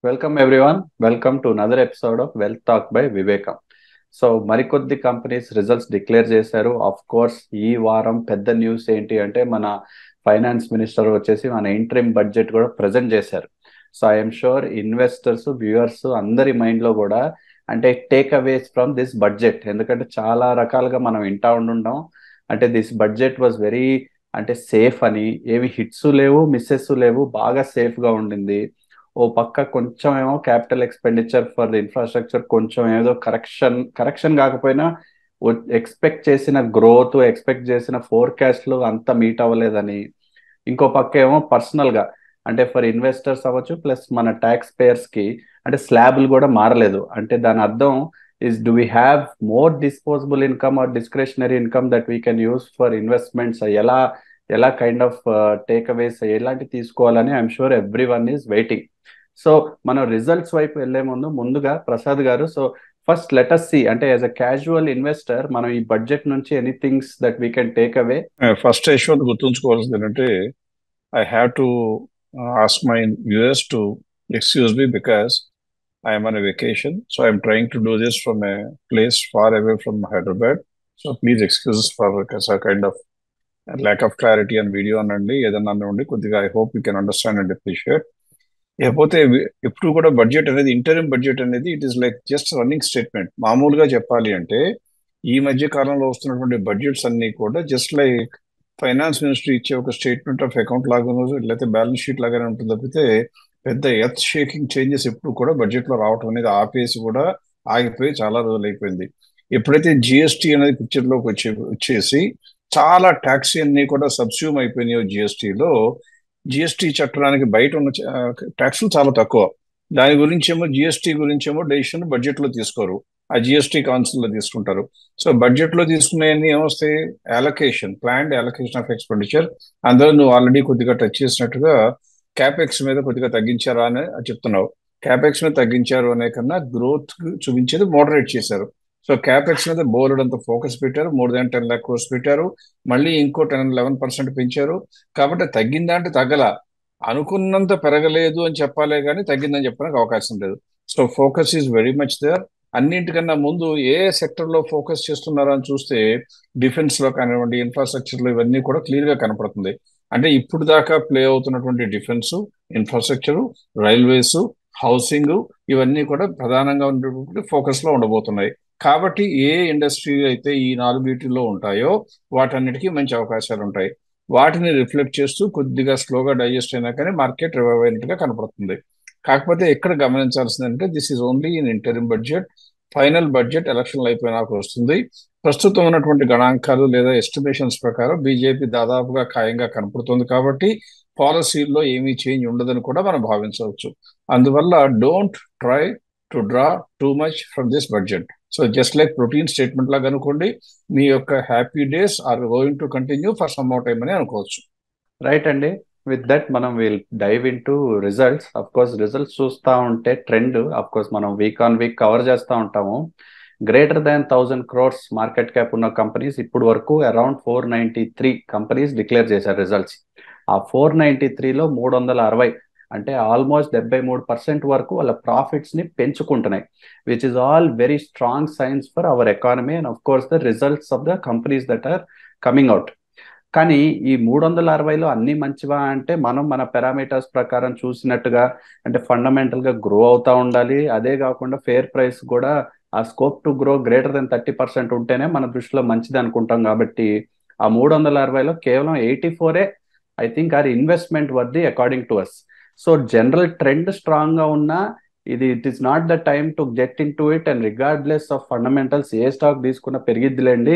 Welcome everyone. Welcome to another episode of wealth talk by వివేకం. So మరికొద్ది companies results declare చేశారు. Of course ఈ వారం పెద్ద న్యూస్ ఏంటి అంటే మన ఫైనాన్స్ మినిస్టర్ వచ్చేసి మన ఇంట్రిమ్ బడ్జెట్ కూడా ప్రజెంట్ చేశారు. So I'm sure investors, viewers అందరి మైండ్లో కూడా అంటే టేక్ అవేస్ ఫ్రమ్ దిస్ బడ్జెట్, ఎందుకంటే చాలా రకాలుగా మనం వింటా ఉండుంటాం. అంటే దిస్ బడ్జెట్ వాజ్ వెరీ అంటే సేఫ్ అని, ఏమి హిట్స్ లేవు, మిస్సెస్ లేవు, బాగా సేఫ్గా ఉండింది. ఓ పక్క కొంచెం ఏమో capital expenditure for the infrastructure కొంచెం ఏదో కరెక్షన్ కాకపోయినా ఎక్స్పెక్ట్ చేసిన గ్రోత్, ఎక్స్పెక్ట్ చేసిన ఫోర్కాస్ట్లు అంత మీట్ అవ్వలేదని. ఇంకో పక్క ఏమో పర్సనల్ గా అంటే ఫర్ ఇన్వెస్టర్స్ అవ్వచ్చు, ప్లస్ మన ట్యాక్స్ పేయర్స్ కి అంటే స్లాబ్లు కూడా మారలేదు. అంటే దాని అర్థం is do we have more disposable income or discretionary income that we can use for investments, ఎలా ఎలా కైండ్ ఆఫ్ టేక్ అవేస్ ఎలాంటి తీసుకోవాలని I'm sure every one is waiting. So మనం రిజల్ట్స్ వైపు వెళ్లే ముందుగా ప్రసాద్ గారు, so first let us see అంటే యాజ్ అ క్యాజువల్ ఇన్వెస్టర్ మనం ఈ బడ్జెట్ నుంచి any things that we can take away. First Yashwant గుర్తుంచుకోవాల్సింది ఏంటంటే I have to ask my viewers to excuse me because I'm on a vacation. So I'm trying to do this from a place far away from Hyderabad. So please excuse for kind of lack of clarity and video అనండి, ఏదన్నా అనండి. కొద్దిగా I hope you can understand and appreciate. లేకపోతే ఎప్పుడు కూడా budget అనేది, interim budget అనేది it is like just running statement. మామూలుగా చెప్పాలి అంటే ఈ మధ్య కాలంలో వస్తున్నటువంటి బడ్జెట్స్ అన్ని కూడా జస్ట్ లైక్ ఫైనాన్స్ మినిస్ట్రీ ఇచ్చే ఒక స్టేట్మెంట్ ఆఫ్ అకౌంట్ లాగా లేకపోతే బ్యాలెన్స్ షీట్ లాగానే ఉంటుంది తప్పితే పెద్ద ఎర్త్ షేకింగ్ చేంజెస్ ఎప్పుడు కూడా బడ్జెట్ లో రావటం అనేది ఆపేసి కూడా ఆగిపోయి చాలా రోజులు అయిపోయింది. ఎప్పుడైతే జిఎస్టీ అనేది పిక్చర్ లోకి వచ్చేసి చాలా ట్యాక్సీ అన్ని కూడా సబ్స్యూమ్ అయిపోయినాయో జిఎస్టీలో, జిఎస్టీ చట్టానికి బయట ఉన్న ట్యాక్సులు చాలా తక్కువ. దాని గురించేమో జిఎస్టీ గురించేమో డెసిషన్ బడ్జెట్ లో తీసుకోరు, ఆ జిఎస్టీ కౌన్సిల్ లో తీసుకుంటారు. సో బడ్జెట్ లో తీసుకునేవన్నీ ఏమొస్తాయి? Allocation, planned allocation of expenditure. అందులో నువ్వు ఆల్రెడీ కొద్దిగా టచ్ చేసినట్టుగా క్యాపెక్స్ మీద కొద్దిగా తగ్గించారా అని చెప్తున్నావు. క్యాపెక్స్ మీద తగ్గించారు అనే కన్నా గ్రోత్ చూపించేది మోడరేట్ చేశారు. సో క్యాపెక్స్ మీద బోర్డు ఫోకస్ పెట్టారు, మోర్ దాన్ 10 lakh crores పెట్టారు, మళ్ళీ ఇంకో 10-11% పెంచారు. కాబట్టి తగ్గిందా అంటే తగ్గల, అనుకున్నంత పెరగలేదు అని చెప్పాలే కానీ తగ్గిందని చెప్పడానికి అవకాశం లేదు. So focus is very much there. అన్నింటికన్నా ముందు ఏ సెక్టర్ లో ఫోకస్ చేస్తున్నారో అని చూస్తే డిఫెన్స్ లో కానివ్వండి, ఇన్ఫ్రాస్ట్రక్చర్ లో ఇవన్నీ కూడా క్లియర్ గా కనపడుతుంది. అంటే ఇప్పుడు దాకా ప్లే అవుతున్నటువంటి డిఫెన్స్, ఇన్ఫ్రాస్ట్రక్చర్, రైల్వేస్, హౌసింగ్ ఇవన్నీ కూడా ప్రధానంగా ఉండేటువంటి ఫోకస్ లో ఉండబోతున్నాయి. కాబట్టి ఏ ఇండస్ట్రీ అయితే ఈ 4 ఉంటాయో వాటన్నిటికీ మంచి అవకాశాలు ఉంటాయి. వాటిని రిఫ్లెక్ట్ చేస్తూ కొద్దిగా స్లోగా డైజెస్ట్ అయినా కానీ మార్కెట్ రివైవ్ అయినట్టుగా కనపడుతుంది. కాకపోతే ఎక్కడ గమనించాల్సిందంటే this is only in interim budget. Final budget ఎలక్షన్లు అయిపోయినాక వస్తుంది. ప్రస్తుతం ఉన్నటువంటి గణాంకాలు లేదా ఎస్టిమేషన్స్ ప్రకారం బీజేపీ దాదాపుగా ఖాయంగా కనపడుతుంది. కాబట్టి పాలసీల్లో ఏమీ చేంజ్ ఉండదని కూడా మనం భావించవచ్చు. అందువల్ల don't try to draw too much from this budget. So just like protein statement లాగా అనుకోండి, మీ యొక్క happy days are going to continue for some more time అని అనుకోవచ్చు. రైట్ అండి. విత్ దట్ మనం will dive into results. Of course results చూస్తూ ఉంటే ట్రెండ్, అఫ్ కోర్స్ మనం వీక్ ఆన్ వీక్ కవర్ చేస్తూ ఉంటాము. Greater than 1000 crores market cap ఉన్న కంపెనీస్ ఇప్పుడు వరకు అరౌండ్ 493 కంపెనీస్ డిక్లేర్ చేశారు రిజల్ట్స్. ఆ 493లో 360 అంటే ఆల్మోస్ట్ 73% వరకు వాళ్ళ ప్రాఫిట్స్ ని పెంచుకుంటున్నాయి, which is all very strong signs for our economy and of course the results of the companies that are coming out. కానీ ఈ 360లో అన్ని మంచివా అంటే మనం మన పారామీటర్స్ ప్రకారం చూసినట్టుగా అంటే ఫండమెంటల్ గా గ్రో అవుతా ఉండాలి. అదే కాకుండా ఫేర్ ప్రైస్ కూడా ఆ scope to grow greater than 30% ఉంటేనే మన దృష్టిలో మంచిది అనుకుంటాం. కాబట్టి ఆ 360లో కేవలం 84 I think are investment worthy according to us. So general trend strong గా ఉన్నా it is not the time to get in to it. And regardless of fundamentals ఏ స్టాక్ తీసుకున్నా పెరిగిద్దిలేండి,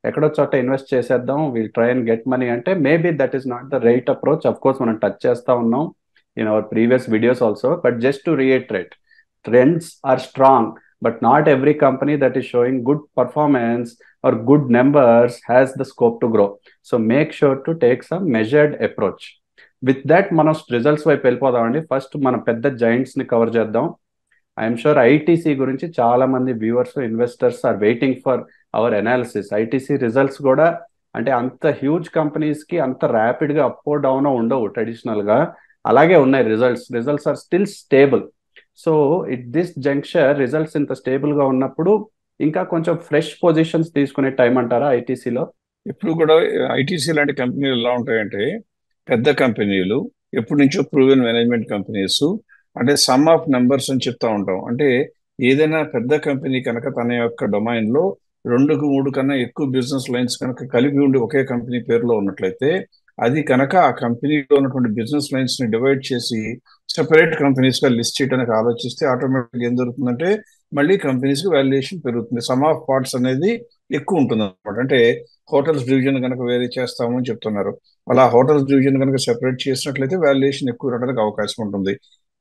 ఎక్కడో చోట ఇన్వెస్ట్ చేసేద్దాం, will try and get money అంటే maybe that is not the right approach. Of course మనం టచ్ చేస్తా ఉన్నాం in our previous videos also. But just to reiterate, trends are strong but not every company that is showing good performance or good numbers has the scope to grow. So make sure to take some measured approach. With that మనం results వైపు వెళ్ళిపోదామండి. First మన పెద్ద Giants ని cover చేద్దాం. I'm sure ITC గురించి చాలా మంది viewers, investors are waiting for our analysis. ITC results కూడా అంటే అంత హ్యూజ్ కంపెనీస్ కి అంత ర్యాపిడ్ గా అప్ డౌన్ ఉండవు ట్రెడిషనల్ గా, అలాగే ఉన్నాయి results are still stable. So this junction results ఇంత స్టేబుల్ గా ఉన్నప్పుడు ఇంకా కొంచెం ఫ్రెష్ పొజిషన్స్ తీసుకునే టైం అంటారా ఐటీసీలో? ఇప్పుడు కూడా ఐటీసీ లాంటి కంపెనీలు ఎలా ఉంటాయంటే, పెద్ద కంపెనీలు, ఎప్పటి నుంచో ప్రూవెన్ మేనేజ్మెంట్ కంపెనీస్, అంటే సమ్ ఆఫ్ నెంబర్స్ అని చెప్తా ఉంటాం. అంటే ఏదైనా పెద్ద కంపెనీ కనుక తన యొక్క డొమైన్ లో 2-3 కన్నా ఎక్కువ బిజినెస్ లైన్స్ కనుక కలిపి ఉండి ఒకే కంపెనీ పేరులో ఉన్నట్లయితే, అది కనుక ఆ కంపెనీలో ఉన్నటువంటి బిజినెస్ లైన్స్ ని డివైడ్ చేసి సెపరేట్ కంపెనీస్ గా లిస్ట్ చేయడానికి ఆలోచిస్తే ఆటోమేటిక్ ఏం జరుగుతుందంటే, మళ్ళీ కంపెనీస్ కి వాల్యుయేషన్ పెరుగుతుంది. సమ్ ఆఫ్ పార్ట్స్ అనేది ఎక్కువ ఉంటుంది అనమాట. అంటే హోటల్స్ డివిజన్ కనుక వేరే చేస్తాము అని చెప్తున్నారు. అలా హోటల్స్ డివిజన్ కనుక సెపరేట్ చేసినట్లయితే వాల్యుయేషన్ ఎక్కువ రావడానికి అవకాశం ఉంటుంది.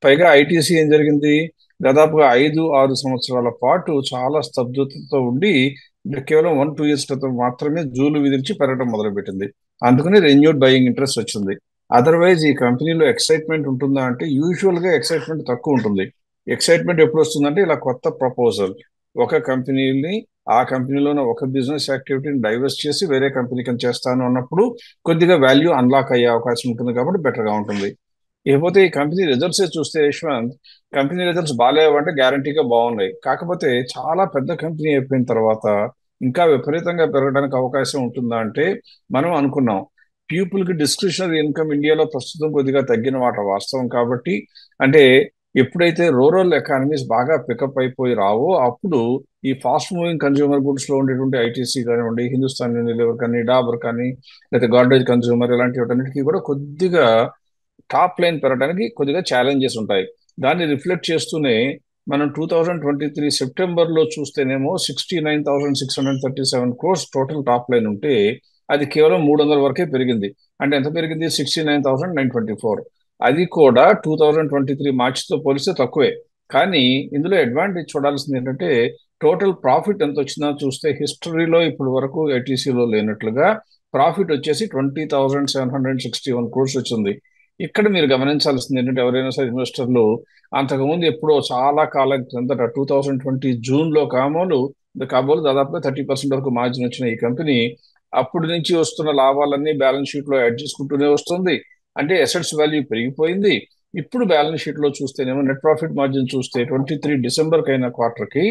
పైగా ఐటీసీ ఏం జరిగింది, దాదాపుగా 5-6 సంవత్సరాల పాటు చాలా స్తబ్దతతో ఉండి కేవలం 1-2 ఇయర్స్ క్రితం మాత్రమే జూలు విదిల్చి పెరగడం మొదలుపెట్టింది. అందుకని రెన్యూడ్ బయింగ్ ఇంట్రెస్ట్ వచ్చింది. అదర్వైజ్ ఈ కంపెనీలో ఎక్సైట్మెంట్ ఉంటుందా అంటే, యూజువల్ గా ఎక్సైట్మెంట్ తక్కువ ఉంటుంది. ఎక్సైట్మెంట్ ఎప్పుడు వస్తుందంటే, ఇలా కొత్త ప్రపోజల్, ఒక కంపెనీని, ఆ కంపెనీలోనే ఒక బిజినెస్ యాక్టివిటీని డైవర్స్ చేసి వేరే కంపెనీకి చేస్తాను అన్నప్పుడు కొద్దిగా వాల్యూ అన్లాక్ అయ్యే అవకాశం ఉంటుంది, కాబట్టి బెటర్ గా ఉంటుంది. ఇకపోతే ఈ కంపెనీ రిజల్ట్స్ చూస్తే యశ్వంత్, కంపెనీ రిజల్ట్స్ బాగాలేవంటే గ్యారంటీగా బాగున్నాయి. కాకపోతే చాలా పెద్ద కంపెనీ అయిపోయిన తర్వాత ఇంకా విపరీతంగా పెరగడానికి అవకాశం ఉంటుందా అంటే, మనం అనుకున్నాం పీపుల్ కి డిస్క్రిషనరీ ఇన్కమ్ ఇండియాలో ప్రస్తుతం కొద్దిగా తగ్గిన మాట వాస్తవం. కాబట్టి అంటే ఎప్పుడైతే రూరల్ ఎకానమీస్ బాగా పికప్ అయిపోయి రావో, అప్పుడు ఈ ఫాస్ట్ మూవింగ్ కన్స్యూమర్ గుడ్స్ లో ఉండేటువంటి ఐటీసీ కానివ్వండి, హిందుస్థాన్ యూనిలివర్ కానీ, డాబర్ కానీ, లేకపోతే గాడ్రేజ్ కన్స్యూమర్, ఇలాంటి వాటన్నిటికీ కూడా కొద్దిగా టాప్ లైన్ పెరగడానికి కొద్దిగా ఛాలెంజెస్ ఉంటాయి. దాన్ని రిఫ్లెక్ట్ చేస్తూనే మనం 2023 సెప్టెంబర్లో చూస్తేనేమో 69,637 క్రోర్స్ టోటల్ టాప్ లైన్ ఉంటే, అది కేవలం 300 వరకే పెరిగింది. అంటే ఎంత పెరిగింది? 69,924. అది కూడా 2023 మార్చితో పోలిస్తే తక్కువే. కానీ ఇందులో అడ్వాంటేజ్ చూడాల్సింది ఏంటంటే, టోటల్ ప్రాఫిట్ ఎంత వచ్చిందో చూస్తే హిస్టరీలో ఇప్పటి వరకు ఐటీసీలో లేనట్లుగా ప్రాఫిట్ వచ్చేసి 20,761 క్రోర్స్ వచ్చింది. ఇక్కడ మీరు గమనించాల్సింది ఏంటంటే, ఎవరైనా సరే ఇన్వెస్టర్లు అంతకుముందు ఎప్పుడో చాలా కాలం క్రిందట 2020 జూన్లో కాబోలు దాదాపుగా 30% వరకు మార్జిన్ వచ్చిన ఈ కంపెనీ అప్పటి నుంచి వస్తున్న లాభాలన్నీ బ్యాలెన్స్ షీట్ లో యాడ్ చేసుకుంటూనే వస్తుంది. అంటే అసెట్స్ వాల్యూ పెరిగిపోయింది. ఇప్పుడు బ్యాలెన్స్ షీట్ లో చూస్తేనేమో నెట్ ప్రాఫిట్ మార్జిన్ చూస్తే 23 డిసెంబర్ కైన క్వార్టర్ కి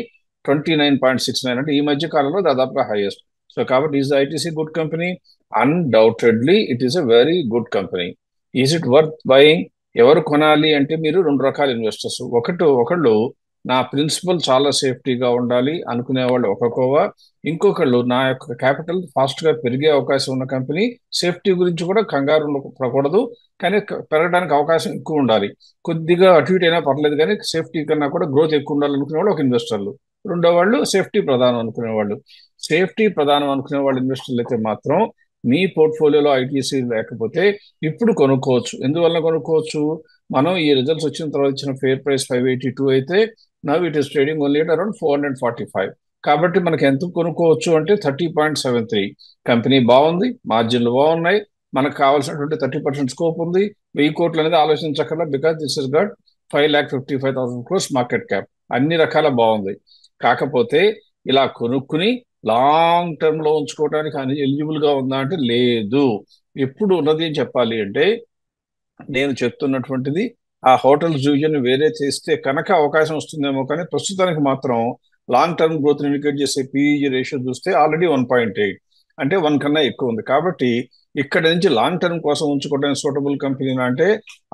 29.69, అంటే ఈ మధ్య కాలంలో దాదాపుగా హైయెస్ట్. సో కాబట్టి is ITC good company? Undoubtedly it is a very good company. Is it worth buying? ఎవరు కొనాలి అంటే, మీరు 2 రకాల ఇన్వెస్టర్స్. ఒకళ్ళు నా ప్రిన్సిపల్ చాలా సేఫ్టీగా ఉండాలి అనుకునే వాళ్ళు ఒక కోవా, ఇంకొకళ్ళు నా యొక్క క్యాపిటల్ ఫాస్ట్ గా పెరిగే అవకాశం ఉన్న కంపెనీ, సేఫ్టీ గురించి కూడా కంగారు పడకూడదు, కానీ పెరగడానికి అవకాశం ఎక్కువ ఉండాలి, కొద్దిగా అటు ఇటు అయినా పర్లేదు కానీ సేఫ్టీ కన్నా కూడా గ్రోత్ ఎక్కువ ఉండాలి అనుకునే వాళ్ళు ఒక ఇన్వెస్టర్లు. రెండో వాళ్ళు సేఫ్టీ ప్రధానం అనుకునే వాళ్ళు. సేఫ్టీ ప్రధానం అనుకునే వాళ్ళు ఇన్వెస్టర్లు అయితే మాత్రం మీ పోర్ట్ఫోలియోలో ఐటీసీ లేకపోతే ఇప్పుడు కొనుక్కోవచ్చు. ఎందువల్ల కొనుక్కోవచ్చు? మనం ఈ రిజల్ట్స్ వచ్చిన తర్వాత ఇచ్చిన ఫేర్ ప్రైస్ 582 అయితే, now it is trading only at around 445. కాబట్టి మనకి ఎంత కొనుక్కోవచ్చు అంటే 30.73. కంపెనీ బాగుంది, మార్జిన్లు బాగున్నాయి, మనకు కావాల్సినటువంటి 30% స్కోప్ ఉంది. 1000 కోట్లు అనేది ఆలోచించక్కర్లా, because this is got 5,55,000 crores market cap. అన్ని రకాల బాగుంది. కాకపోతే ఇలా కొనుక్కుని లాంగ్ టర్మ్ లో ఉంచుకోవడానికి అని ఎలిజిబుల్ గా ఉందా అంటే లేదు. ఎప్పుడు ఉన్నది అని చెప్పాలి అంటే, నేను చెప్తున్నటువంటిది ఆ హోటల్స్ డివిజన్ వేరే చేస్తే కనుక అవకాశం వస్తుందేమో, కానీ ప్రస్తుతానికి మాత్రం లాంగ్ టర్మ్ గ్రోత్ ఇండికేట్ చేసే పీఈజీ రేషియో చూస్తే ఆల్రెడీ 1.8, అంటే 1 కన్నా ఎక్కువ ఉంది. కాబట్టి ఇక్కడ నుంచి లాంగ్ టర్మ్ కోసం ఉంచుకోవడానికి సూటబుల్ కంపెనీ అంటే,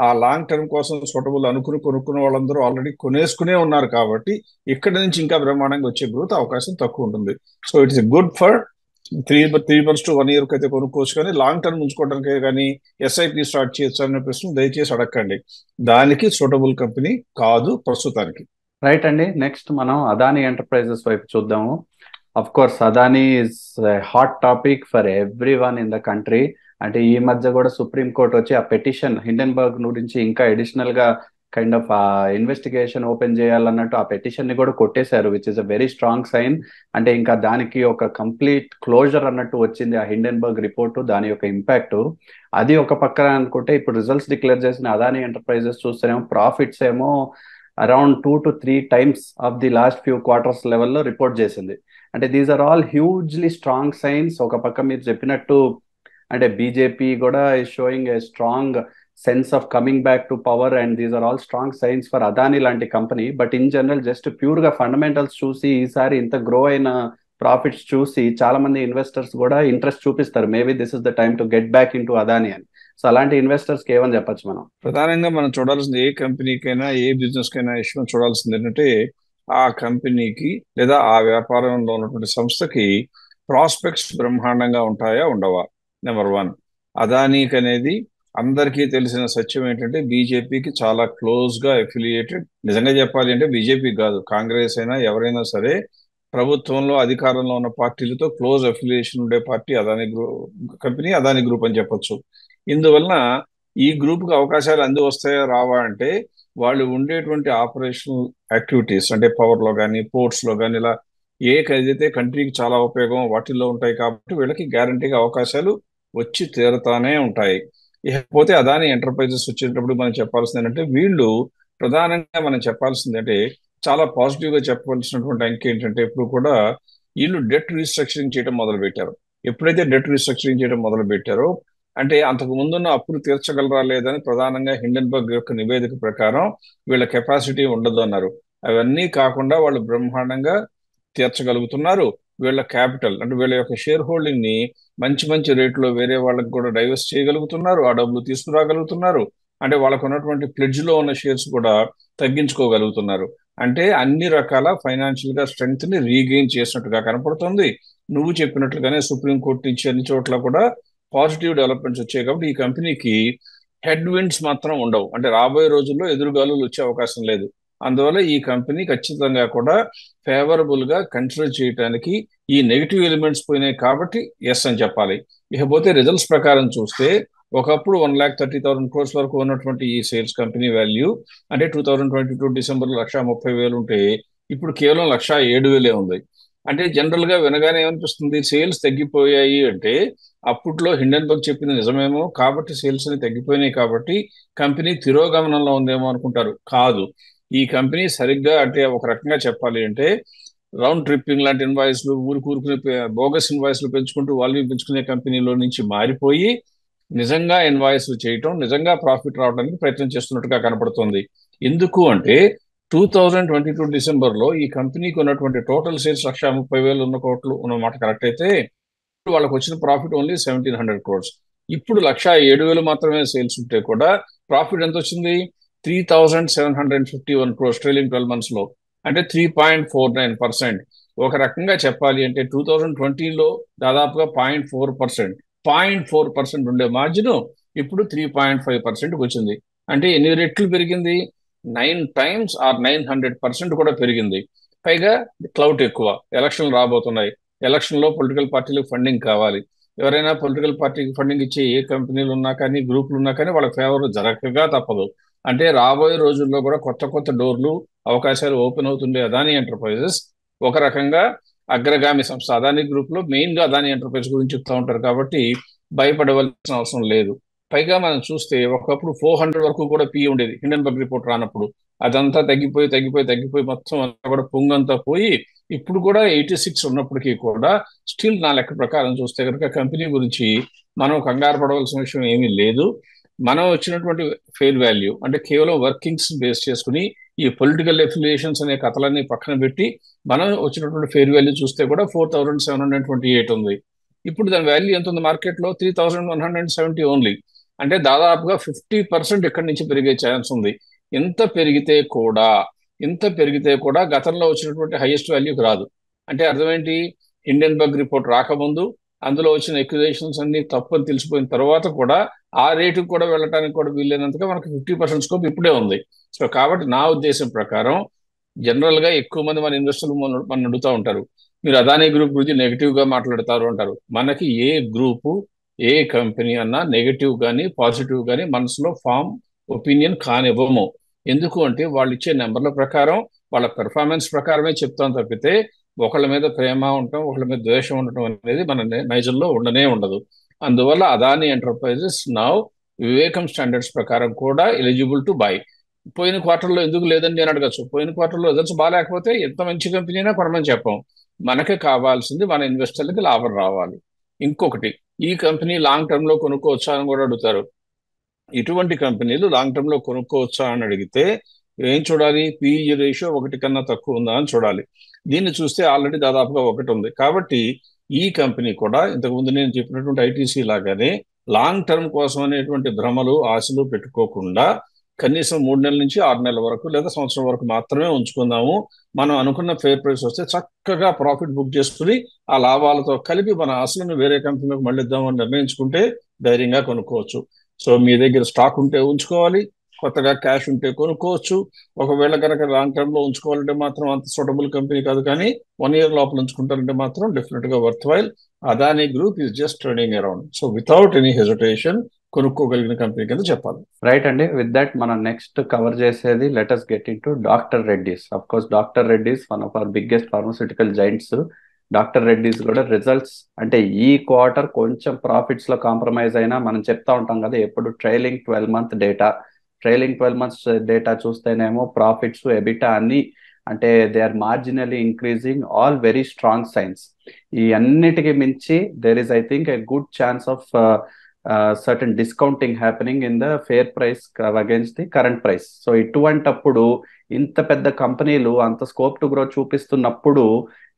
ఆ లాంగ్ టర్మ్ కోసం సూటబుల్ కొనుక్కున్న వాళ్ళందరూ ఆల్రెడీ కొనేసుకునే ఉన్నారు. కాబట్టి ఇక్కడ నుంచి ఇంకా బ్రహ్మాండంగా వచ్చే గ్రోత్ అవకాశం తక్కువ ఉంటుంది. So it is good for 3 months to 1 year అయితే కొనుక్కోవచ్చు, కానీ లాంగ్ టర్మ్ ఉంచుకోవడానికి కానీ ఎస్ఐపి స్టార్ట్ చేయొచ్చు అనే ప్రశ్న దయచేసి అడగండి. దానికి సూటబుల్ కంపెనీ కాదు ప్రస్తుతానికి. రైట్ అండి. నెక్స్ట్ మనం అదానీ ఎంటర్ప్రైజెస్ వైపు చూద్దాము. Of course Adani is hot topic for every one in the country. అంటే ఈ మధ్య కూడా సుప్రీం కోర్ట్ వచ్చి ఆ పెటిషన్ హిండెన్బర్గ్ గురించి ఇంకా అడిషనల్ గా కైండ్ ఆఫ్ ఇన్వెస్టిగేషన్ ఓపెన్ చేయాలన్నట్టు ఆ పెటిషన్ ని కూడా కొట్టేశారు, which is a very strong sign. అంటే ఇంకా దానికి ఒక కంప్లీట్ క్లోజర్ అన్నట్టు వచ్చింది ఆ హిండెన్బర్గ్ రిపోర్టు, దాని యొక్క ఇంపాక్ట్. అది ఒక పక్కన అనుకుంటే, ఇప్పుడు రిజల్ట్స్ డిక్లేర్ చేసిన అదానీ ఎంటర్ప్రైజెస్ చూస్తేనేమో ప్రాఫిట్స్ ఏమో around 2 to 3 times of the last few quarters లెవెల్లో రిపోర్ట్ చేసింది. అంటే these are all hugely strong signs. ఒక పక్క మీరు చెప్పినట్టు అంటే బీజేపీ కూడా is showing a strong sense of coming back to power, and these are all strong signs for Adani లాంటి company. But in general just pure గా ఫండమెంటల్స్ చూసి ఈసారి ఇంత గ్రో అయిన ప్రాఫిట్స్ చూసి చాలా మంది ఇన్వెస్టర్స్ కూడా ఇంట్రెస్ట్ చూపిస్తారు, maybe this is the time to get back in to Adani అని. సో అలాంటి ఇన్వెస్టర్స్ కి ఏమని చెప్పొచ్చు మనం? ప్రధానంగా మనం చూడాల్సింది ఏ కంపెనీకైనా ఏ బిజినెస్ కైనా ఇష్టం చూడాల్సింది ఏంటంటే ఆ కంపెనీకి లేదా ఆ వ్యాపారంలో ఉన్నటువంటి సంస్థకి ప్రాస్పెక్ట్స్ బ్రహ్మాండంగా ఉంటాయా ఉండవా. నెంబర్ వన్, అదానీకి అనేది అందరికీ తెలిసిన సత్యం ఏంటంటే బీజేపీకి చాలా క్లోజ్ గా అఫిలియేటెడ్. నిజంగా చెప్పాలి అంటే బీజేపీ కాదు, కాంగ్రెస్ అయినా ఎవరైనా సరే ప్రభుత్వంలో అధికారంలో ఉన్న పార్టీలతో క్లోజ్ అఫిలియేషన్ ఉండే party Adani group company, Adani group అని చెప్పొచ్చు. ఇందువలన ఈ గ్రూప్ కు అవకాశాలు అంది వస్తాయా రావా అంటే వాళ్ళు ఉండేటువంటి ఆపరేషనల్ యాక్టివిటీస్ అంటే పవర్ లో కానీ పోర్ట్స్ లో కానీ ఇలా ఏదైతే కంట్రీకి చాలా ఉపయోగం వాటిల్లో ఉంటాయి కాబట్టి వీళ్ళకి గ్యారంటీగా అవకాశాలు వచ్చి తీరుతానే ఉంటాయి. ఇకపోతే అదాని ఎంటర్ప్రైజెస్ వచ్చేటప్పుడు మనం చెప్పాల్సింది ఏంటంటే వీళ్ళు ప్రధానంగా మనం చెప్పాల్సింది అంటే చాలా పాజిటివ్ గా చెప్పవలసినటువంటి అంకె ఏంటంటే ఇప్పుడు కూడా వీళ్ళు డెట్ రీస్ట్రక్చరింగ్ చేయడం మొదలు పెట్టారు. ఎప్పుడైతే డెట్ రీస్ట్రక్చరింగ్ చేయడం మొదలు పెట్టారో అంటే అంతకు ముందున్న అప్పులు తీర్చగలరా లేదని ప్రధానంగా హిండెన్బర్గ్ యొక్క నివేదిక ప్రకారం వీళ్ళ కెపాసిటీ ఉండదు అన్నారు. అవన్నీ కాకుండా వాళ్ళు బ్రహ్మాండంగా తీర్చగలుగుతున్నారు. వీళ్ళ క్యాపిటల్ అంటే వీళ్ళ యొక్క షేర్ హోల్డింగ్ ని మంచి మంచి రేట్లో వేరే వాళ్ళకి కూడా డైవర్స్ చేయగలుగుతున్నారు, ఆ డబ్బులు తీసుకురాగలుగుతున్నారు. అంటే వాళ్ళకు ఉన్నటువంటి ప్లెడ్జ్ లో ఉన్న షేర్స్ కూడా తగ్గించుకోగలుగుతున్నారు. అంటే అన్ని రకాల ఫైనాన్షియల్ గా స్ట్రెంగ్త్ ని రీగెయిన్ చేసినట్టుగా కనపడుతుంది. నువ్వు చెప్పినట్లుగానే సుప్రీంకోర్టు నుంచి అన్ని చోట్ల కూడా పాజిటివ్ డెవలప్మెంట్స్ వచ్చాయి కాబట్టి ఈ కంపెనీకి హెడ్ విండ్స్ మాత్రం ఉండవు. అంటే రాబోయే రోజుల్లో ఎదురుగాలులు వచ్చే అవకాశం లేదు. అందువల్ల ఈ కంపెనీ ఖచ్చితంగా కూడా ఫేవరబుల్ గా కన్సిడర్ చేయడానికి ఈ నెగిటివ్ ఎలిమెంట్స్ పోయినాయి కాబట్టి ఎస్ అని చెప్పాలి. ఇకపోతే రిజల్ట్స్ ప్రకారం చూస్తే ఒకప్పుడు 1,30,000 crores వరకు ఉన్నటువంటి ఈ సేల్స్ కంపెనీ వాల్యూ అంటే 2022 డిసెంబర్ 1,30,000 ఉంటే ఇప్పుడు కేవలం 1,07,000 ఉంది. అంటే జనరల్ గా వినగానే ఏమనిపిస్తుంది, సేల్స్ తగ్గిపోయాయి అంటే అప్పట్లో హిండెన్బర్గ్ చెప్పింది నిజమేమో కాబట్టి సేల్స్ అని తగ్గిపోయినాయి కాబట్టి కంపెనీ తిరోగమనంలో ఉందేమో అనుకుంటారు. కాదు, ఈ కంపెనీ సరిగ్గా అంటే ఒక రకంగా చెప్పాలి అంటే రౌండ్ ట్రిప్పింగ్ లాంటి ఇన్వాయిస్లు ఊరుకునే బోగస్ ఇన్వాయిస్లు పెంచుకుంటూ వాల్యూమ్ పెంచుకునే కంపెనీలో నుంచి మారిపోయి నిజంగా ఇన్వాయిస్లు చేయటం, నిజంగా ప్రాఫిట్ రావడానికి ప్రయత్నం చేస్తున్నట్టుగా కనపడుతుంది. ఎందుకు అంటే 2022 డిసెంబర్లో ఈ కంపెనీకి ఉన్నటువంటి టోటల్ సేల్స్ 1,30,000 ఉన్న కోట్లు ఉన్నమాట కరెక్ట్ అయితే వాళ్ళకి వచ్చిన ప్రాఫిట్ ఓన్లీ 1,700 crores. ఇప్పుడు 1,07,000 మాత్రమే సేల్స్ ఉంటే కూడా ప్రాఫిట్ ఎంత వచ్చింది, 3,751 crores ట్రైలింగ్ 12 months లో, అంటే 3.49%. ఒక రకంగా చెప్పాలి అంటే 2020లో దాదాపుగా 0.4% ఉండే మార్జిన్ ఇప్పుడు 3.5% వచ్చింది. అంటే ఎన్ని రెట్లు పెరిగింది, 9 times ఆర్ 900% కూడా పెరిగింది. పైగా క్లౌట్ ఎక్కువ, ఎలక్షన్లు రాబోతున్నాయి, ఎలక్షన్ లో పొలిటికల్ పార్టీలకు ఫండింగ్ కావాలి. ఎవరైనా పొలిటికల్ పార్టీకి ఫండింగ్ ఇచ్చే ఏ కంపెనీలు ఉన్నా కానీ గ్రూపులు ఉన్నా కానీ వాళ్ళ ఫేవర్ జరగగా తప్పదు. అంటే రాబోయే రోజుల్లో కూడా కొత్త కొత్త డోర్లు అవకాశాలు ఓపెన్ అవుతుండే అదానీ ఎంటర్ప్రైజెస్ ఒక రకంగా అగ్రగామి సంస్థ. అదానీ గ్రూప్ లో మెయిన్ గా అదానీ ఎంటర్ప్రైజ్ గురించి చెప్తా ఉంటారు కాబట్టి భయపడవలసిన అవసరం లేదు. పైగా మనం చూస్తే ఒకప్పుడు 400 వరకు కూడా పి ఉండేది హిండెన్బర్గ్ రిపోర్ట్ రానప్పుడు. అదంతా తగ్గిపోయి మొత్తం అంతా కూడా పొంగంతా పోయి ఇప్పుడు కూడా 86 ఉన్నప్పటికీ కూడా స్టిల్ నా లెక్క ప్రకారం చూస్తే కనుక కంపెనీ గురించి మనం కంగారు పడవలసిన విషయం ఏమీ లేదు. మనం వచ్చినటువంటి ఫెయిర్ వాల్యూ అంటే కేవలం వర్కింగ్స్ బేస్ చేసుకుని ఈ పొలిటికల్ ఎఫిలియేషన్స్ అనే కథలన్నీ పక్కన పెట్టి మనం వచ్చినటువంటి ఫెయిర్ వాల్యూ చూస్తే కూడా 4,728 ఉంది. ఇప్పుడు దాని వాల్యూ ఎంత ఉంది మార్కెట్లో, 3,170 ఓన్లీ. అంటే దాదాపుగా 50% ఇక్కడి నుంచి పెరిగే ఛాన్స్ ఉంది. ఇంత పెరిగితే కూడా గతంలో వచ్చినటువంటి హైయెస్ట్ వాల్యూకి రాదు. అంటే అర్థం ఏంటి, హిండెన్బర్గ్ రిపోర్ట్ రాకముందు అందులో వచ్చిన ఎక్విజేషన్స్ అన్ని తప్పని తెలిసిపోయిన తర్వాత కూడా ఆ రేటుకు కూడా వెళ్ళడానికి కూడా వీలైనంతగా మనకు 50% స్కోప్ ఇప్పుడే ఉంది. సో కాబట్టి నా ఉద్దేశం ప్రకారం జనరల్ గా ఎక్కువ మంది మన ఇన్వెస్టర్లు మన అడుగుతూ ఉంటారు, మీరు అదానీ గ్రూప్ గురించి నెగిటివ్ గా మాట్లాడతారు అంటారు. మనకి ఏ గ్రూపు ఏ కంపెనీ అన్నా నెగిటివ్ కానీ పాజిటివ్ కానీ మనసులో ఫామ్ ఒపీనియన్ కానివ్వము. ఎందుకు అంటే వాళ్ళు ఇచ్చే నెంబర్ల ప్రకారం వాళ్ళ పెర్ఫార్మెన్స్ ప్రకారమే చెప్తాం తప్పితే ఒకళ్ళ మీద ప్రేమ ఉండటం ఒకళ్ళ మీద ద్వేషం ఉండటం అనేది మన నైజంలో ఉండనే ఉండదు. అందువల్ల అదానీ ఎంటర్ప్రైజెస్ నౌ వివేకం స్టాండర్డ్స్ ప్రకారం కూడా ఎలిజిబుల్ టు బై. పోయిన క్వార్టర్లో ఎందుకు లేదని నేను అడగచ్చు. పోయిన క్వార్టర్లో రిజల్ట్స్ బాగాలేకపోతే ఎంత మంచి కంపెనీ అయినా కొనమని చెప్పాం. మనకి కావాల్సింది మన ఇన్వెస్టర్లకి లాభం రావాలి. ఇంకొకటి, ఈ కంపెనీ లాంగ్ టర్మ్ లో కొనుక్కోవచ్చా అని కూడా అడుగుతారు. ఇటువంటి కంపెనీలు లాంగ్ టర్మ్ లో కొనుక్కోవచ్చా అని అడిగితే ఏం చూడాలి? పిఈ రేషియో 1 కన్నా తక్కువ ఉందా అని చూడాలి. దీన్ని చూస్తే ఆల్రెడీ దాదాపుగా 1 ఉంది. కాబట్టి ఈ కంపెనీ కూడా ఇంతకుముందు నేను చెప్పినటువంటి ఐటీసీ లాగానే లాంగ్ టర్మ్ కోసం అనేటువంటి భ్రమలు ఆశలు పెట్టుకోకుండా కనీసం 3 నెలల నుంచి 6 నెలల వరకు లేదా సంవత్సరం వరకు మాత్రమే ఉంచుకుందాము. మనం అనుకున్న ఫేర్ ప్రైస్ వస్తే చక్కగా ప్రాఫిట్ బుక్ చేసుకుని ఆ లాభాలతో కలిపి మన ఆశలను వేరే కంపెనీలకు మళ్ళిద్దామని నిర్ణయించుకుంటే ధైర్యంగా కొనుక్కోవచ్చు. సో మీ దగ్గర స్టాక్ ఉంటే ఉంచుకోవాలి, కొత్తగా క్యాష్ ఉంటే కొనుక్కోవచ్చు. ఒకవేళ కనుక లాంగ్ టర్మ్ లో ఉంచుకోవాలంటే మాత్రం అంత సూటబుల్ కంపెనీ కాదు, కానీ 1 ఇయర్ లోపల ఉంచుకుంటారంటే మాత్రం డెఫినెట్ గా worth while. Adani group is just turning around. So without any hesitation కొనుక్కోగలిగిన కంపెనీ కింద చెప్పాలి. రైట్ అండి. విత్ దట్ మనం నెక్స్ట్ కవర్ చేసేది let's get in to doctor Reddy's. Of course doctor Reddy's one of our biggest pharmaceutical giants. Doctor Reddy's కూడా results అంటే ఈ quarter కొంచెం ప్రాఫిట్స్ లో కాంప్రమైజ్ అయినా మనం చెప్తా ఉంటాం కదా ఎప్పుడు trailing 12-month data. Trailing 12 months data చూస్తేనేమో ప్రాఫిట్స్ ఎబిటా అన్ని అంటే they are marginally increasing, all very strong signs. ఈ అన్నిటికీ మించి there is I think a good chance of certain discounting happening in the fair price against the current price. So ఇటువంటప్పుడు ఇంత పెద్ద కంపెనీలు అంత స్కోప్ టు గ్రో చూపిస్తున్నప్పుడు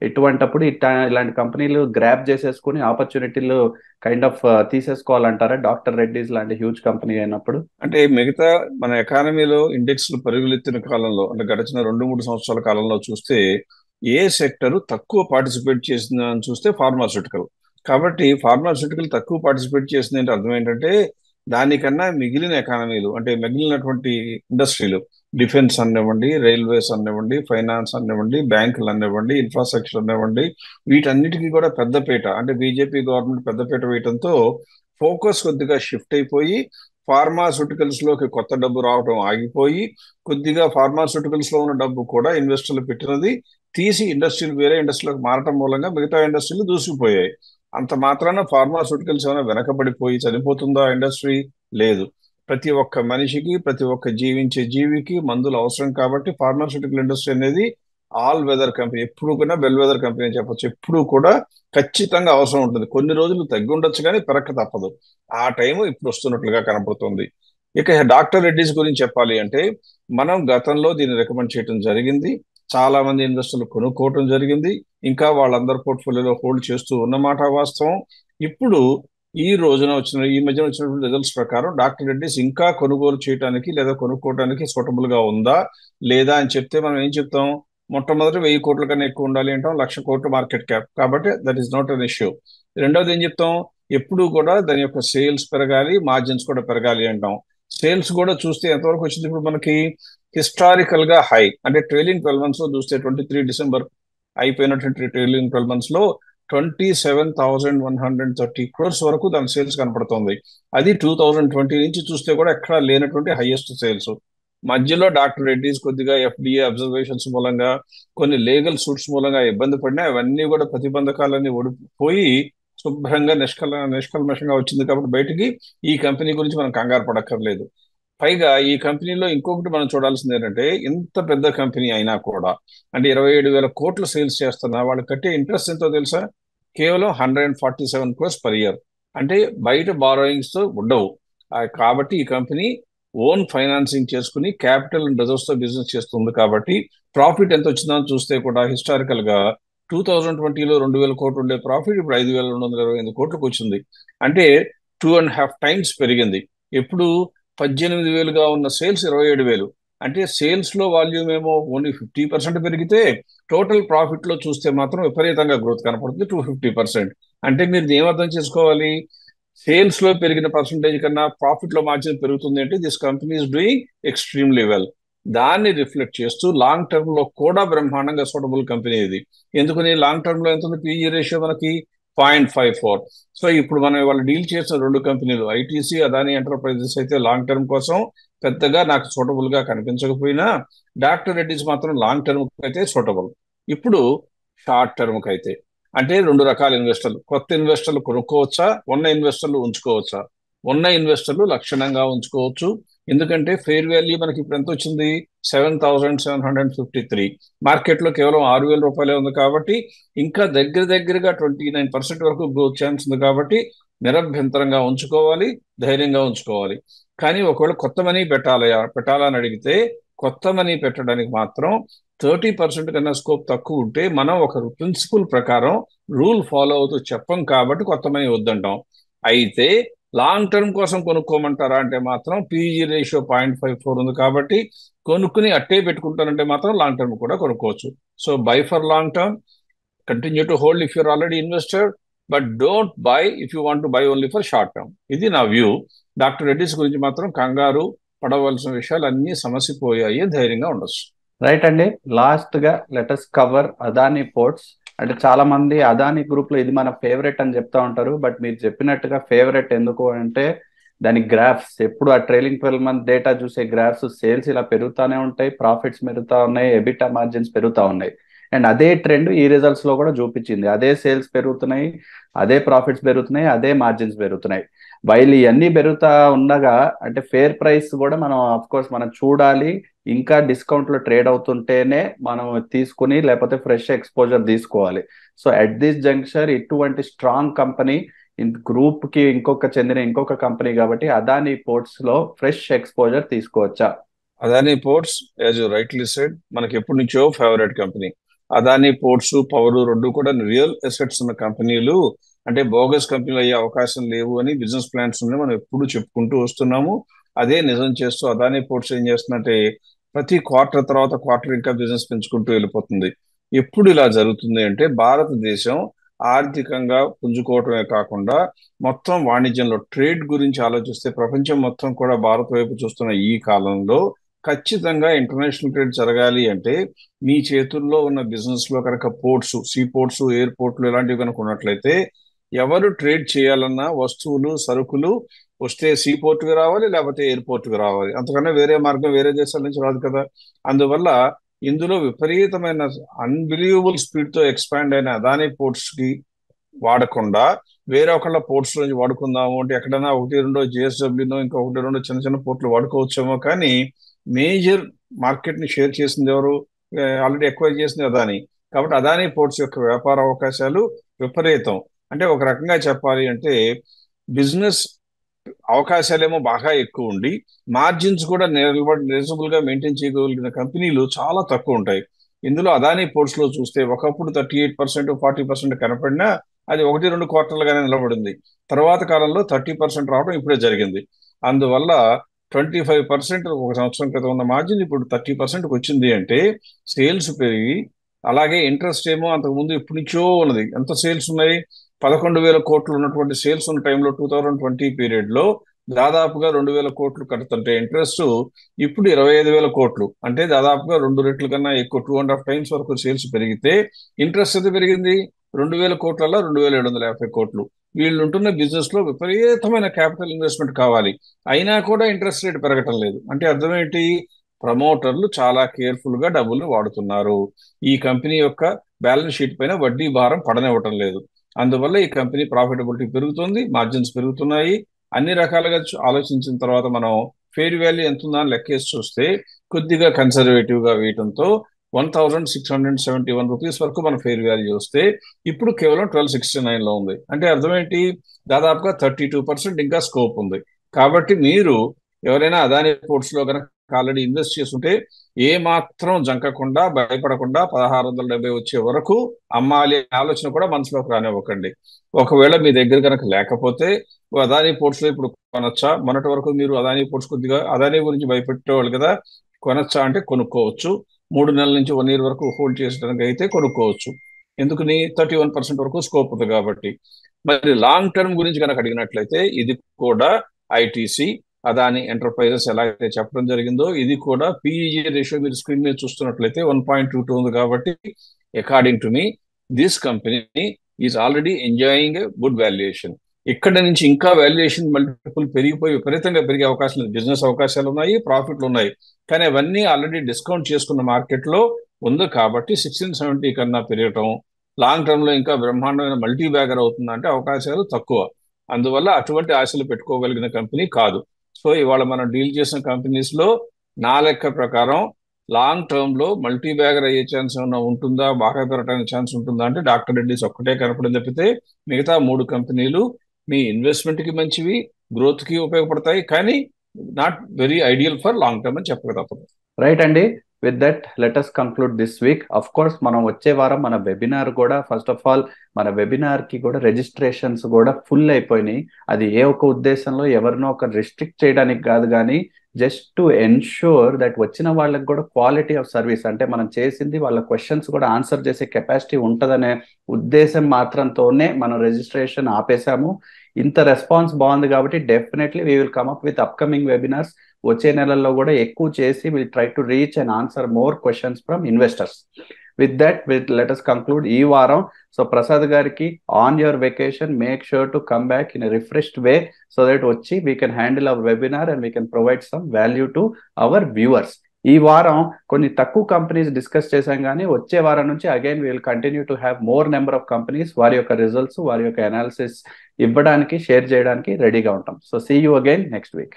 ఇటువంటప్పుడు ఇలాంటి కంపెనీలు గ్రాప్ చేసేసుకుని ఆపర్చునిటీలు కైండ్ ఆఫ్ తీసేసుకోవాలంటారా డాక్టర్ రెడ్డీస్ లాంటి హ్యూజ్ కంపెనీ అయినప్పుడు? అంటే మిగతా మన ఎకానమీలో ఇండెక్స్లు పరుగులెత్తిన కాలంలో అంటే గడిచిన 2-3 సంవత్సరాల కాలంలో చూస్తే ఏ సెక్టర్ తక్కువ పార్టిసిపేట్ చేసిందని చూస్తే ఫార్మాస్యూటికల్. కాబట్టి ఫార్మాస్యూటికల్ తక్కువ పార్టిసిపేట్ చేసింది అంటే అర్థం ఏంటంటే దానికన్నా మిగిలిన ఎకానమీలు అంటే మిగిలినటువంటి ఇండస్ట్రీలు, డిఫెన్స్ అనివ్వండి, రైల్వేస్ అనివ్వండి, ఫైనాన్స్ అనివ్వండి, బ్యాంకులు అనివ్వండి, ఇన్ఫ్రాస్ట్రక్చర్ అనివ్వండి, వీటన్నిటికీ కూడా పెద్దపీట అంటే బీజేపీ గవర్నమెంట్ పెద్దపీట వేయడంతో ఫోకస్ కొద్దిగా షిఫ్ట్ అయిపోయి ఫార్మాస్యూటికల్స్ లోకి కొత్త డబ్బు రావడం ఆగిపోయి కొద్దిగా ఫార్మాస్యూటికల్స్ లో ఉన్న డబ్బు కూడా ఇన్వెస్టర్లు పెట్టినది తీసి ఇండస్ట్రీలు వేరే ఇండస్ట్రీలకు మారటం మూలంగా మిగతా ఇండస్ట్రీలు దూసుకుపోయాయి. అంత మాత్రాన ఫార్మాస్యూటికల్స్ ఏమైనా వెనకబడిపోయి చనిపోతుందా ఇండస్ట్రీ? లేదు. ప్రతి ఒక్క మనిషికి, ప్రతి ఒక్క జీవించే జీవికి మందులు అవసరం. కాబట్టి ఫార్మాస్యూటికల్ ఇండస్ట్రీ అనేది ఆల్ వెదర్ కంపెనీ, ఎప్పుడు కూడా బెల్ వెదర్ కంపెనీ అని చెప్పొచ్చు. ఎప్పుడు కూడా ఖచ్చితంగా అవసరం ఉంటుంది. కొన్ని రోజులు తగ్గి ఉండొచ్చు కానీ పెరక్క తప్పదు. ఆ టైం ఇప్పుడు వస్తున్నట్లుగా కనపడుతుంది. ఇక డాక్టర్ రెడ్డిస్ గురించి చెప్పాలి అంటే మనం గతంలో దీన్ని రికమెండ్ చేయడం జరిగింది. చాలా మంది ఇన్వెస్టర్లు కొనుక్కోవటం జరిగింది. ఇంకా వాళ్ళందరి పోర్ట్ఫోలియోలో హోల్డ్ చేస్తూ ఉన్నమాట వాస్తవం. ఇప్పుడు ఈ మధ్యన వచ్చినటువంటి రిజల్ట్స్ ప్రకారం డాక్టర్ రెడ్డిస్ ఇంకా కొనుగోలు చేయడానికి లేదా కొనుక్కోవడానికి సూటబుల్ గా ఉందా లేదా అని చెప్తే మనం ఏం చెప్తాం? మొట్టమొదటి 1000 కోట్ల కన్నా ఎక్కువ ఉండాలి అంటాం, 1,00,000 కోట్ల మార్కెట్ క్యాప్. కాబట్టి that is not an issue. రెండవది ఏం చెప్తాం? ఎప్పుడు కూడా దాని యొక్క సేల్స్ పెరగాలి, మార్జిన్స్ కూడా పెరగాలి అంటాం. సేల్స్ కూడా చూస్తే ఎంతవరకు వచ్చింది ఇప్పుడు మనకి? హిస్టారికల్ గా హై అంటే ట్రైలింగ్ 12 months లో చూస్తే 23 డిసెంబర్ అయిపోయినటువంటి ట్రైలింగ్ 12 months లో 27,130 crores వరకు దాని సేల్స్ కనపడుతుంది. అది 2020 నుంచి చూస్తే కూడా ఎక్కడా లేనటువంటి హైయెస్ట్ సేల్స్. మధ్యలో డాక్టర్ రెడ్డిస్ కొద్దిగా ఎఫ్డిఏ అబ్జర్వేషన్స్ మూలంగా కొన్ని లీగల్ సూట్స్ మూలంగా ఇబ్బంది పడినా అవన్నీ కూడా ప్రతిబంధకాలన్నీ ఓడిపోయి శుభ్రంగా నిష్కల్మషంగా వచ్చింది. కాబట్టి బయటికి ఈ కంపెనీ గురించి మనం కంగారు పడక్కర్లేదు. పైగా ఈ కంపెనీలో ఇంకొకటి మనం చూడాల్సింది ఏంటంటే ఇంత పెద్ద కంపెనీ అయినా కూడా అంటే 27,000 కోట్లు సేల్స్ చేస్తున్నా వాళ్ళు కట్టే ఇంట్రెస్ట్ ఎంతో తెలుసా? కేవలం 147 crores per year. అంటే బయట బారోయింగ్స్ తో ఉండవు. కాబట్టి ఈ కంపెనీ ఓన్ ఫైనాన్సింగ్ చేసుకుని క్యాపిటల్ అండ్ రిజర్వ్స్ తో బిజినెస్ చేస్తుంది. కాబట్టి ప్రాఫిట్ ఎంత వచ్చిందని చూస్తే కూడా హిస్టారికల్ గా 2020లో 2,000 కోట్లు ఉండే ప్రాఫిట్ ఇప్పుడు 5,228 కోట్లకు వచ్చింది. అంటే 2.5 times పెరిగింది. ఎప్పుడు 18,000గా ఉన్న సేల్స్ 27,000. అంటే సేల్స్ లో వాల్యూమ్ ఏమో ఓన్లీ 50% పెరిగితే టోటల్ ప్రాఫిట్ లో చూస్తే మాత్రం విపరీతంగా గ్రోత్ కనపడుతుంది 250%. అంటే మీరు ఏమర్థం చేసుకోవాలి? సేల్స్ లో పెరిగిన పర్సంటేజ్ కన్నా ప్రాఫిట్ లో మార్జిన్ పెరుగుతుంది అంటే this company is doing extremely well. దాన్ని రిఫ్లెక్ట్ చేస్తూ లాంగ్ టర్మ్ లో కూడా బ్రహ్మాండంగా సూటబుల్ కంపెనీ ఇది. ఎందుకని లాంగ్ టర్మ్ లో ఎంత ఉంది? పిఈ రేషియో మనకి 0.54. సో ఇప్పుడు మనం ఇవాళ డీల్ చేసిన 2 కంపెనీలు ఐటీసీ, అదానీ ఎంటర్ప్రైజెస్ అయితే లాంగ్ టర్మ్ కోసం పెద్దగా నాకు సూటబుల్ గా కనిపించకపోయినా డాక్టర్ రెడ్డిస్ మాత్రం లాంగ్ టర్మ్ అయితే సూటబుల్. ఇప్పుడు షార్ట్ టర్మ్ కి అయితే అంటే 2 రకాల ఇన్వెస్టర్లు. కొత్త ఇన్వెస్టర్లు కొనుక్కోవచ్చా, ఉన్న ఇన్వెస్టర్లు ఉంచుకోవచ్చా? ఉన్న ఇన్వెస్టర్లు లక్షణంగా ఉంచుకోవచ్చు. ఎందుకంటే ఫెయిర్ వాల్యూ మనకి ఇప్పుడు ఎంత వచ్చింది? 7,753. మార్కెట్లో కేవలం 6,000 రూపాయలే ఉంది. కాబట్టి ఇంకా దగ్గరగా 29% వరకు గ్రోత్ ఛాన్స్ ఉంది. కాబట్టి నిరభ్యంతరంగా ఉంచుకోవాలి, ధైర్యంగా ఉంచుకోవాలి. కానీ ఒకవేళ కొత్త మనీ పెట్టాలని అడిగితే కొత్త మనీ పెట్టడానికి మాత్రం 30% కన్నా స్కోప్ తక్కువ ఉంటే మనం ఒక ప్రిన్సిపల్ ప్రకారం రూల్ ఫాలో అవుతూ చెప్పం కాబట్టి కొత్త మనీ వద్దంటాం. అయితే లాంగ్ టర్మ్ కోసం కొనుక్కోమంటారా అంటే మాత్రం పీఈజీ రేషియో 0.54 ఉంది కాబట్టి కొనుక్కుని అట్టే పెట్టుకుంటానంటే మాత్రం లాంగ్ టర్మ్ కూడా కొనుక్కోవచ్చు. So by for long term, continue to hold if you're already investor, but don't by if you want to buy only for short term. ఇది నా వ్యూ. డాక్టర్ రెడ్డిస్ గురించి మాత్రం కంగారు పడవలసిన విషయాలు అన్నీ సమసిపోయాయి, ధైర్యంగా ఉండొచ్చు. రైట్ అండి. లాస్ట్ గా లెటస్ కవర్ అదానీ పోర్ట్స్. అంటే చాలా మంది అదానీ గ్రూప్ లో ఇది మన ఫేవరెట్ అని చెప్తా ఉంటారు, బట్ మీరు చెప్పినట్టుగా ఫేవరెట్ ఎందుకు అంటే దాని గ్రాఫ్స్ ఎప్పుడు ఆ ట్రైలింగ్ 12 మంత్ డేటా చూసే గ్రాఫ్స్, సేల్స్ ఇలా పెరుగుతానే ఉంటాయి, ప్రాఫిట్స్ పెరుగుతా ఉన్నాయి, ఎబిటా మార్జిన్స్ పెరుగుతా ఉన్నాయి. అండ్ అదే ట్రెండ్ ఈ రిజల్ట్స్ లో కూడా చూపించింది. అదే సేల్స్ పెరుగుతున్నాయి, అదే ప్రాఫిట్స్ పెరుగుతున్నాయి, అదే మార్జిన్స్ పెరుగుతున్నాయి. వైల్ ఇవన్నీ పెరుగుతా ఉండగా అంటే ఫేర్ ప్రైస్ కూడా మనం ఆఫ్ కోర్స్ మనం చూడాలి. ఇంకా డిస్కౌంట్ లో ట్రేడ్ అవుతుంటేనే మనం తీసుకుని, లేకపోతే ఫ్రెష్ ఎక్స్పోజర్ తీసుకోవాలి. సో అట్ దిస్ జంక్షన్ ఇటువంటి స్ట్రాంగ్ కంపెనీ గ్రూప్ కి చెందిన ఇంకొక కంపెనీ కాబట్టి అదానీ పోర్ట్స్ లో ఫ్రెష్ ఎక్స్పోజర్ తీసుకోవచ్చా? Adani ports, as you rightly said, మనకి ఎప్పటి నుంచో favourite company. Adani ports, power రెండు కూడా రియల్ ఎసెట్స్ ఉన్న కంపెనీలు. అంటే బోగస్ కంపెనీలు అయ్యే అవకాశం లేవు అని బిజినెస్ ప్లాన్స్ ఉన్నాయి, మనం ఎప్పుడు చెప్పుకుంటూ వస్తున్నాము. అదే నిజం చేస్తూ అదానీ పోర్ట్స్ ఏం చేస్తుందంటే ప్రతి క్వార్టర్ తర్వాత క్వార్టర్ ఇంకా బిజినెస్ పెంచుకుంటూ వెళ్ళిపోతుంది. ఎప్పుడు ఇలా జరుగుతుంది అంటే భారతదేశం ఆర్థికంగా పుంజుకోవటమే కాకుండా మొత్తం వాణిజ్యంలో ట్రేడ్ గురించి ఆలోచిస్తే ప్రపంచం మొత్తం కూడా భారత్ వైపు చూస్తున్న ఈ కాలంలో ఖచ్చితంగా ఇంటర్నేషనల్ ట్రేడ్ జరగాలి అంటే మీ చేతుల్లో ఉన్న బిజినెస్ లో కనుక పోర్ట్స్, సీ పోర్ట్స్, ఎయిర్పోర్ట్లు ఇలాంటివి కనుక ఉన్నట్లయితే ఎవరు ట్రేడ్ చేయాలన్నా వస్తువులు, సరుకులు వస్తే సీ పోర్ట్కి రావాలి, లేకపోతే ఎయిర్పోర్ట్కి రావాలి. అంతకన్నా వేరే మార్గం వేరే దేశాల నుంచి రాదు కదా. అందువల్ల ఇందులో విపరీతమైన అన్బిలీవబుల్ స్పీడ్ తో ఎక్స్పాండ్ అయిన అదానీ పోర్ట్స్ కి వాడకుండా వేరే ఒకళ్ళ పోర్ట్స్ నుంచి వాడుకుందాము అంటే ఎక్కడైనా ఒకటి రెండో జిఎస్డబ్ల్యూనో ఇంకా ఒకటి రెండో చిన్న చిన్న పోర్ట్లు వాడుకోవచ్చేమో. కానీ మేజర్ మార్కెట్ ని షేర్ చేసింది ఎవరు? ఆల్రెడీ ఎక్వైర్ చేసింది అదానీ. కాబట్టి అదానీ పోర్ట్స్ యొక్క వ్యాపార అవకాశాలు విపరీతం. అంటే ఒక రకంగా చెప్పాలి అంటే బిజినెస్ అవకాశాలేమో బాగా ఎక్కువ ఉండి మార్జిన్స్ కూడా రీజనబుల్ గా మెయింటైన్ చేయగలిగిన కంపెనీలు చాలా తక్కువ ఉంటాయి. ఇందులో అదానీ పోర్ట్స్ లో చూస్తే ఒకప్పుడు 38%, 40% కనపడినా అది 1-2 క్వార్టర్లుగానే నిలబడింది. తర్వాత కాలంలో 30% రావడం ఇప్పుడే జరిగింది. అందువల్ల 25% ఒక సంవత్సరం క్రితం ఉన్న మార్జిన్ ఇప్పుడు 30% వచ్చింది అంటే సేల్స్ పెరిగి, అలాగే ఇంట్రెస్ట్ ఏమో అంతకుముందు ఇప్పటి నుంచో ఉన్నది. ఎంత సేల్స్ ఉన్నాయి? 11,000 కోట్లు ఉన్నటువంటి సేల్స్ ఉన్న టైంలో 2020 పీరియడ్ లో దాదాపుగా 2,000 కోట్లు కడుతుంటే ఇంట్రెస్ట్ ఇప్పుడు 25,000 కోట్లు. అంటే దాదాపుగా 2 రెట్ల కన్నా ఎక్కువ, 2.5 టైమ్స్ వరకు సేల్స్ పెరిగితే ఇంట్రెస్ట్ ఎంత పెరిగింది? 2,000 కోట్లలో 2,750 కోట్లు. వీళ్ళు ఉంటున్న బిజినెస్ లో విపరీతమైన క్యాపిటల్ ఇన్వెస్ట్మెంట్ కావాలి, అయినా కూడా ఇంట్రెస్ట్ రేట్ పెరగటం లేదు. అంటే అర్థం ఏంటి? ప్రమోటర్లు చాలా కేర్ఫుల్ గా డబ్బులు వాడుతున్నారు. ఈ కంపెనీ యొక్క బ్యాలెన్స్ షీట్ పైన వడ్డీ భారం పడనివ్వటం లేదు. అందువల్ల ఈ కంపెనీ ప్రాఫిటబిలిటీ పెరుగుతుంది, మార్జిన్స్ పెరుగుతున్నాయి. అన్ని రకాలుగా ఆలోచించిన తర్వాత మనం ఫెయిర్ వాల్యూ ఎంత ఉందా అని లెక్కేసి చూస్తే కొద్దిగా కన్సర్వేటివ్ గా వేయటంతో 1,671 రూపీస్ వరకు మన ఫెయిర్ వాల్యూ వస్తే ఇప్పుడు కేవలం 1,269 లో ఉంది. అంటే అర్థం ఏంటి? దాదాపుగా 32% ఇంకా స్కోప్ ఉంది. కాబట్టి మీరు ఎవరైనా అదానీ పోర్ట్స్ లో కనుక ఆల్రెడీ ఇన్వెస్ట్ చేస్తుంటే ఏ మాత్రం జంకకుండా, భయపడకుండా 1,670 వచ్చే వరకు అమ్మాలి ఆలోచన కూడా మనసులోకి రానివ్వకండి. ఒకవేళ మీ దగ్గర కనుక లేకపోతే అదానీ పోర్ట్స్ లో ఇప్పుడు కొనొచ్చా? మొన్నటి వరకు మీరు అదానీ పోర్ట్స్ కొద్దిగా అదానీ గురించి భయపెట్టేవాళ్ళు కదా. కొనొచ్చా అంటే కొనుక్కోవచ్చు. 3 నెలల నుంచి 1 ఇయర్ వరకు హోల్డ్ చేసడానికి అయితే కొనుక్కోవచ్చు. ఎందుకని? 31% వరకు స్కోప్ ఉంది కాబట్టి. మరి లాంగ్ టర్మ్ గురించి కనుక అడిగినట్లయితే ఇది కూడా ఐటీసీ, అదానీ ఎంటర్ప్రైజెస్ ఎలా అయితే చెప్పడం జరిగిందో ఇది కూడా పీఈజీ రేషియో మీరు స్క్రీన్ మీద చూస్తున్నట్లయితే 1.22 ఉంది. కాబట్టి according to me this company is already enjoying good valuation. ఇక్కడ నుంచి ఇంకా వాల్యుయేషన్ మల్టిపుల్ పెరిగిపోయి విపరీతంగా పెరిగే అవకాశం లేదు. బిజినెస్ అవకాశాలు ఉన్నాయి, ప్రాఫిట్లు ఉన్నాయి, కానీ అవన్నీ ఆల్రెడీ డిస్కౌంట్ చేసుకున్న మార్కెట్ లో ఉంది. కాబట్టి 1670 కన్నా పెరగటం లాంగ్ టర్మ్ లో ఇంకా బ్రహ్మాండమైన మల్టీ బ్యాగర్ అవుతుందంటే అవకాశాలు తక్కువ. అందువల్ల అటువంటి ఆశలు పెట్టుకోగలిగిన కంపెనీ కాదు. సో ఇవాళ మనం డీల్ చేసిన కంపెనీస్ లో నా లెక్క ప్రకారం లాంగ్ టర్మ్ లో మల్టీ బ్యాగర్ అయ్యే ఛాన్స్ ఏమైనా ఉంటుందా, బాగా పెరగడానికి ఛాన్స్ ఉంటుందా అంటే డాక్టర్ రెడ్డిస్ ఒక్కటే కనపడింది తప్పితే మిగతా 3 కంపెనీలు 2 to 3.5 times 3 to 3.5 times 4 to 4.5 times 5 to 5 times 6 to 6.5 times 7 to 7.5 times మీ ఇన్వెస్ట్మెంట్కి మంచివి, గ్రోత్కి ఉపయోగపడతాయి, కానీ not very ideal for long term అని చెప్పక తప్పదు. రైట్ అండి. With that let us conclude this week. Of course మనం వచ్చే వారం మన వెబినార్ కూడా, ఫస్ట్ ఆఫ్ ఆల్ మన వెబినార్ కి కూడా రిజిస్ట్రేషన్స్ కూడా ఫుల్ అయిపోయినాయి. అది ఏ ఒక ఉద్దేశంలో ఎవరినో ఒక రిస్ట్రిక్ట్ చేయడానికి కాదు, కానీ జస్ట్ టు ఎన్ష్యూర్ దట్ వచ్చిన వాళ్ళకి కూడా క్వాలిటీ ఆఫ్ సర్వీస్, అంటే మనం చేసింది వాళ్ళ క్వశ్చన్స్ కూడా ఆన్సర్ చేసే కెపాసిటీ ఉంటుందనే ఉద్దేశం మాత్రంతోనే మనం రిజిస్ట్రేషన్ ఆపేశాము. ఇంత రెస్పాన్స్ బాగుంది కాబట్టి definitely we will come up with upcoming webinars. వచ్చే నెలల్లో కూడా ఎక్కువ చేసి will try to reach and answer more questions from investors. With that let us conclude ఈ వారం. సో ప్రసాద్ గారికి on your vacation make sure to come back in refreshed way, so that వచ్చి we can handle our webinar and we can provide some value to our viewers. ఈ వారం కొన్ని తక్కువ companies discuss చేశాం, కానీ వచ్చే వారం నుంచి again we will continue to have more number of companies వారి యొక్క రిజల్ట్స్, వారి యొక్క అనాలిసిస్ ఇవ్వడానికి, షేర్ చేయడానికి రెడీగా ఉంటాం. So see you again next week.